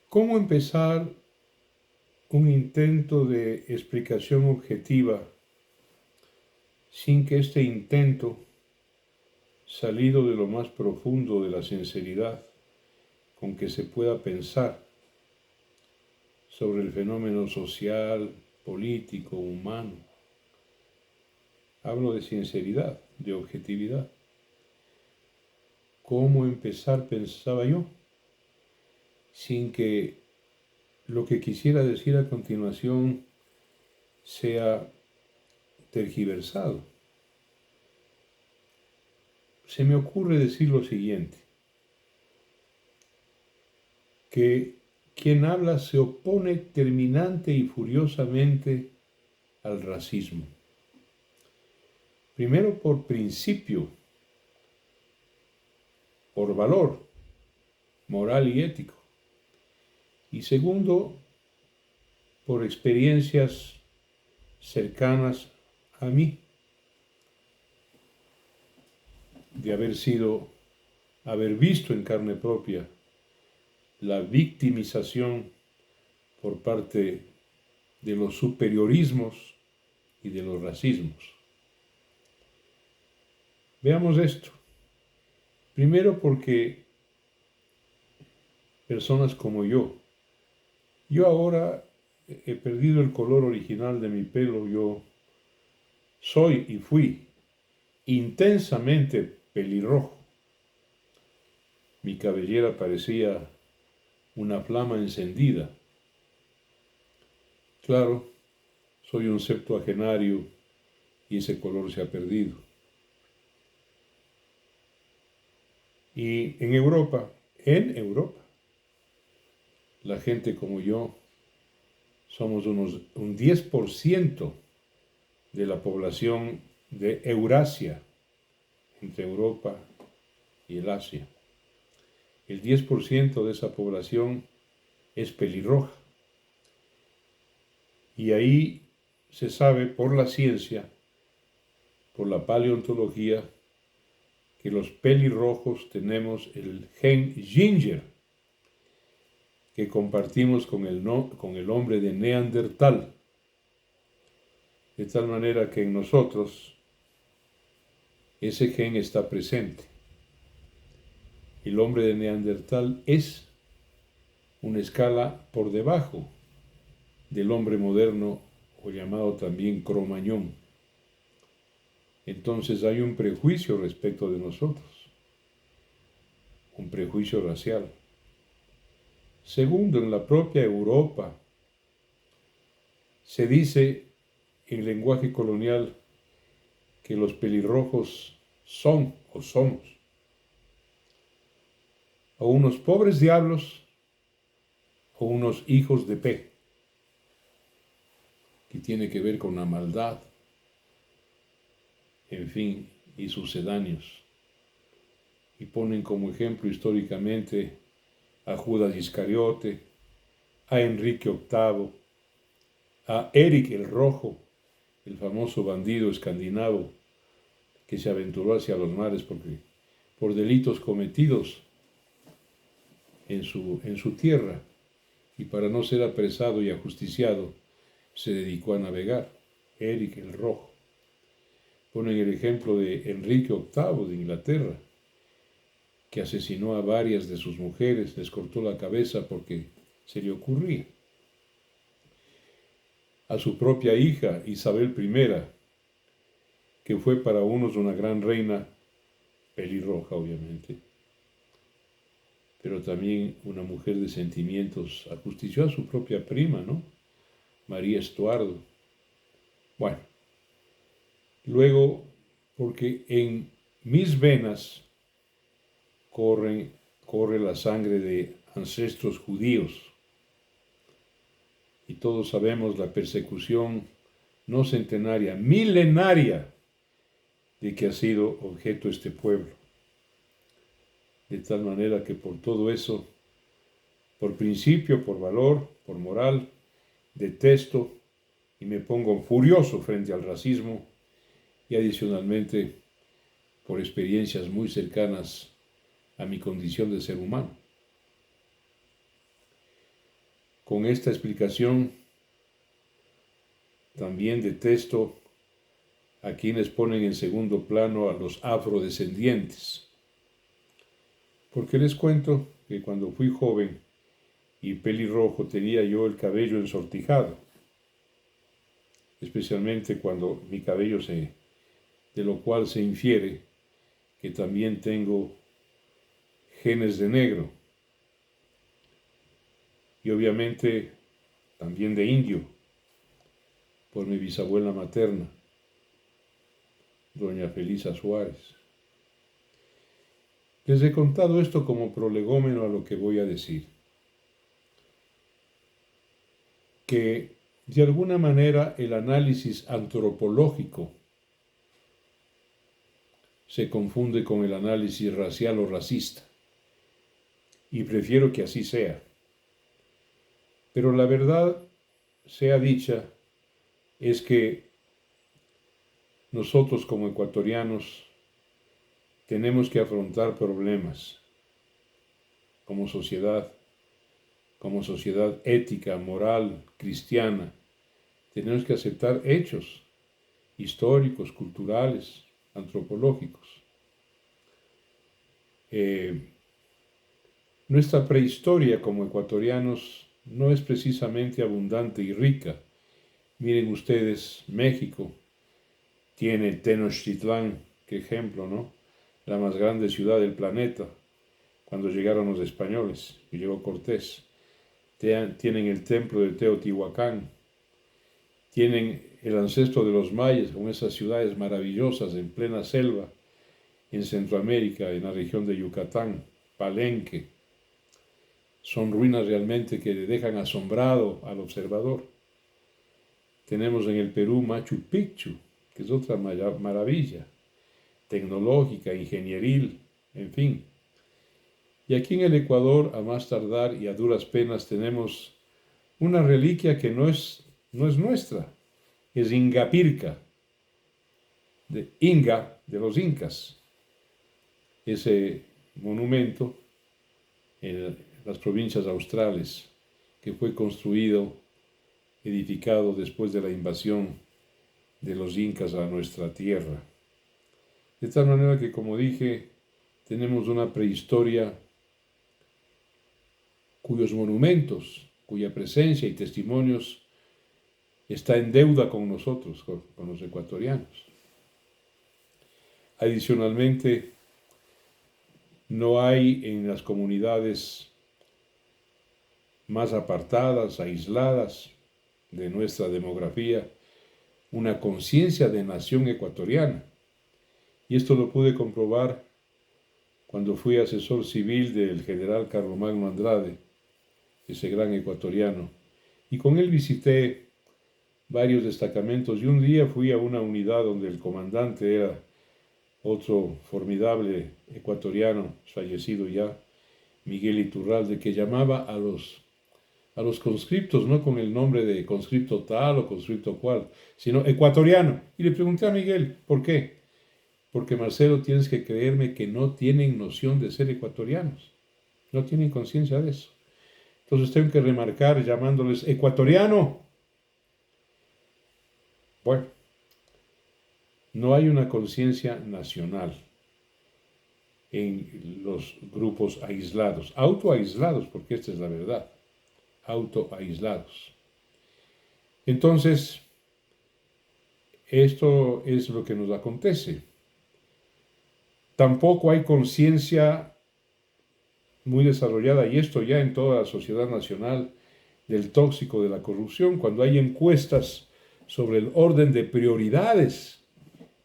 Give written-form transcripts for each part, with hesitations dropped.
¿Cómo empezar un intento de explicación objetiva sin que este intento, salido de lo más profundo de la sinceridad con que se pueda pensar sobre el fenómeno social, político, humano? Hablo de sinceridad, de objetividad. ¿Cómo empezar, pensaba yo, sin que lo que quisiera decir a continuación sea tergiversado? Se me ocurre decir lo siguiente, que quien habla se opone terminante y furiosamente al racismo. Primero por principio, por valor moral y ético. Y segundo, por experiencias cercanas a mí, de haber visto en carne propia la victimización por parte de los superiorismos y de los racismos. Veamos esto. Primero porque personas como yo ahora he perdido el color original de mi pelo, yo soy y fui intensamente pelirrojo. Mi cabellera parecía una flama encendida. Claro, soy un septuagenario y ese color se ha perdido. Y en Europa, la gente como yo somos un 10% de la población de Eurasia, entre Europa y el Asia. El 10% de esa población es pelirroja. Y ahí se sabe por la ciencia, por la paleontología, que los pelirrojos tenemos el gen Ginger, que compartimos con el hombre de Neandertal. De tal manera que en nosotros ese gen está presente. El hombre de Neandertal es una escala por debajo del hombre moderno, o llamado también Cromañón. Entonces hay un prejuicio respecto de nosotros, un prejuicio racial. Segundo, en la propia Europa se dice en lenguaje colonial que los pelirrojos son o somos o unos pobres diablos o unos hijos de P, que tiene que ver con la maldad, en fin, y sucedáneos. Y ponen como ejemplo históricamente a Judas Iscariote, a Enrique VIII, a Eric el Rojo, el famoso bandido escandinavo que se aventuró hacia los mares por delitos cometidos en su tierra, y para no ser apresado y ajusticiado se dedicó a navegar. Eric el Rojo. Ponen el ejemplo de Enrique VIII de Inglaterra, que asesinó a varias de sus mujeres, les cortó la cabeza porque se le ocurría. A su propia hija, Isabel I, que fue para unos una gran reina, pelirroja obviamente, pero también una mujer de sentimientos, ajustició a su propia prima, ¿no? María Estuardo. Bueno, luego, porque en mis venas corre la sangre de ancestros judíos, y todos sabemos la persecución no centenaria, milenaria, de que ha sido objeto este pueblo. De tal manera que por todo eso, por principio, por valor, por moral, detesto y me pongo furioso frente al racismo, y adicionalmente por experiencias muy cercanas a mi condición de ser humano. Con esta explicación también detesto a quienes ponen en segundo plano a los afrodescendientes. Porque les cuento que cuando fui joven y pelirrojo tenía yo el cabello ensortijado, especialmente cuando mi cabello de lo cual se infiere que también tengo genes de negro y obviamente también de indio por mi bisabuela materna, doña Felisa Suárez. Les he contado esto como prolegómeno a lo que voy a decir, que de alguna manera el análisis antropológico se confunde con el análisis racial o racista, y prefiero que así sea. Pero la verdad sea dicha, es que nosotros como ecuatorianos tenemos que afrontar problemas como sociedad ética, moral, cristiana. Tenemos que aceptar hechos históricos, culturales, antropológicos. Nuestra prehistoria como ecuatorianos no es precisamente abundante y rica. Miren ustedes, México tiene Tenochtitlán, qué ejemplo, ¿no? La más grande ciudad del planeta, cuando llegaron los españoles y llegó Cortés. Tienen el templo de Teotihuacán, tienen el ancestro de los mayas, con esas ciudades maravillosas en plena selva, en Centroamérica, en la región de Yucatán, Palenque. Son ruinas realmente que le dejan asombrado al observador. Tenemos en el Perú Machu Picchu, que es otra maravilla, tecnológica, ingenieril, en fin. Y aquí en el Ecuador, a más tardar y a duras penas, tenemos una reliquia que no es nuestra, es Ingapirca, de Inga, de los incas. Ese monumento en las provincias australes, que fue construido, edificado después de la invasión de los incas a nuestra tierra. De tal manera que, como dije, tenemos una prehistoria cuyos monumentos, cuya presencia y testimonios está en deuda con nosotros, con los ecuatorianos. Adicionalmente, no hay en las comunidades más apartadas, aisladas de nuestra demografía, una conciencia de nación ecuatoriana. Y esto lo pude comprobar cuando fui asesor civil del general Carlomagno Andrade, ese gran ecuatoriano, y con él visité varios destacamentos y un día fui a una unidad donde el comandante era otro formidable ecuatoriano, fallecido ya, Miguel Iturralde, que llamaba a los conscriptos, no con el nombre de conscripto tal o conscripto cual, sino ecuatoriano. Y le pregunté a Miguel, ¿por qué? Porque, Marcelo, tienes que creerme que no tienen noción de ser ecuatorianos, no tienen conciencia de eso. Entonces tengo que remarcar llamándoles ecuatoriano. Bueno, no hay una conciencia nacional en los grupos aislados, autoaislados, porque esta es la verdad, autoaislados. Entonces, esto es lo que nos acontece. Tampoco hay conciencia muy desarrollada, y esto ya en toda la sociedad nacional, del tóxico de la corrupción. Cuando hay encuestas sobre el orden de prioridades,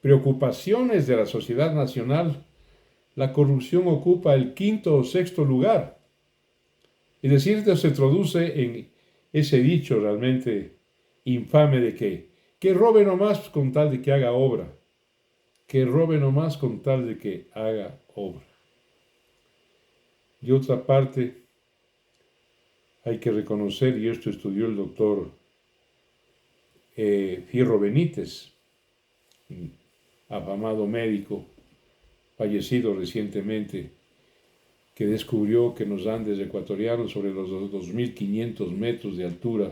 preocupaciones de la sociedad nacional, la corrupción ocupa el quinto o sexto lugar. Es decir, esto se traduce en ese dicho realmente infame de que robe nomás con tal de que haga obra, que robe nomás con tal de que haga obra. De otra parte, hay que reconocer, y esto estudió el doctor Fierro Benítez, afamado médico, fallecido recientemente, que descubrió que en los Andes ecuatorianos, sobre los 2.500 metros de altura,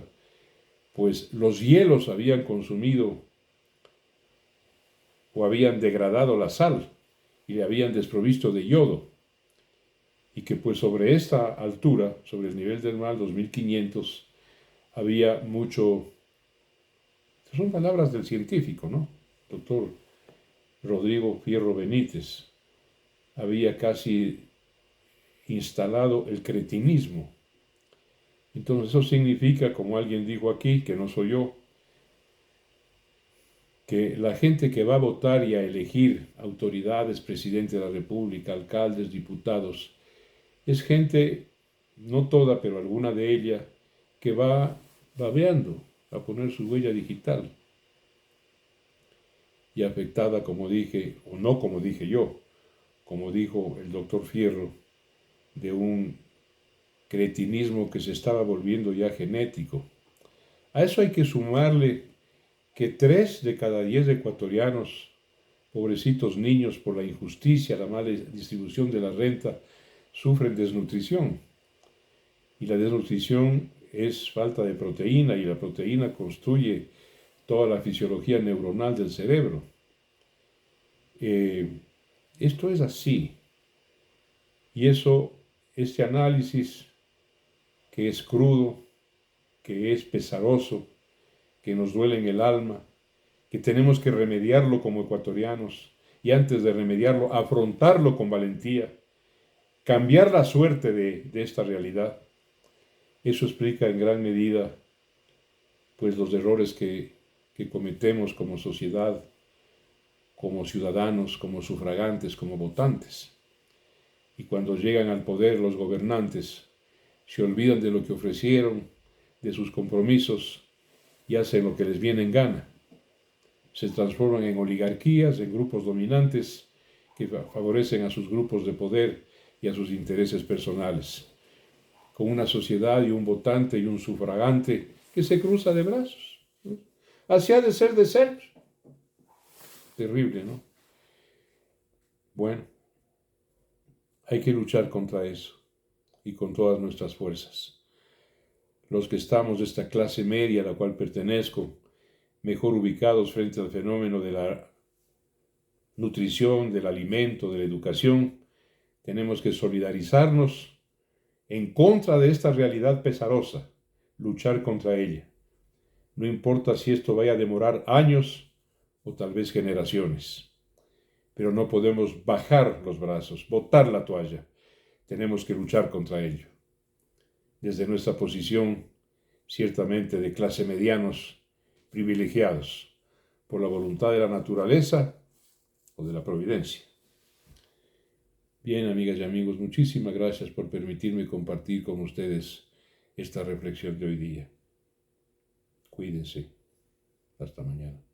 pues los hielos habían consumido o habían degradado la sal y le habían desprovisto de yodo, y que pues sobre esta altura, sobre el nivel del mar, 2.500, había mucho, son palabras del científico, ¿no? Doctor Rodrigo Fierro Benítez, había casi instalado el cretinismo. Entonces eso significa, como alguien dijo aquí, que no soy yo, que la gente que va a votar y a elegir autoridades, presidente de la República, alcaldes, diputados, es gente, no toda, pero alguna de ella, que va babeando a poner su huella digital y afectada, como dije, o no como dije yo, como dijo el doctor Fierro, de un cretinismo que se estaba volviendo ya genético. A eso hay que sumarle que 3 de cada 10 ecuatorianos, pobrecitos niños, por la injusticia, la mala distribución de la renta, sufren desnutrición. Y la desnutrición es falta de proteína, y la proteína construye toda la fisiología neuronal del cerebro. Esto es así. Y este análisis, que es crudo, que es pesaroso, que nos duele en el alma, que tenemos que remediarlo como ecuatorianos, y antes de remediarlo, afrontarlo con valentía, cambiar la suerte de esta realidad. Eso explica en gran medida pues los errores que cometemos como sociedad, como ciudadanos, como sufragantes, como votantes. Y cuando llegan al poder los gobernantes, se olvidan de lo que ofrecieron, de sus compromisos, y hacen lo que les viene en gana. Se transforman en oligarquías, en grupos dominantes que favorecen a sus grupos de poder y a sus intereses personales, con una sociedad y un votante y un sufragante que se cruza de brazos. Así ha de ser. Terrible, ¿no? Bueno, hay que luchar contra eso y con todas nuestras fuerzas. Los que estamos de esta clase media a la cual pertenezco, mejor ubicados frente al fenómeno de la nutrición, del alimento, de la educación, tenemos que solidarizarnos en contra de esta realidad pesarosa, luchar contra ella. No importa si esto vaya a demorar años o tal vez generaciones, pero no podemos bajar los brazos, botar la toalla. Tenemos que luchar contra ello. Desde nuestra posición, ciertamente de clase medianos, privilegiados, por la voluntad de la naturaleza o de la providencia. Bien, amigas y amigos, muchísimas gracias por permitirme compartir con ustedes esta reflexión de hoy día. Cuídense. Hasta mañana.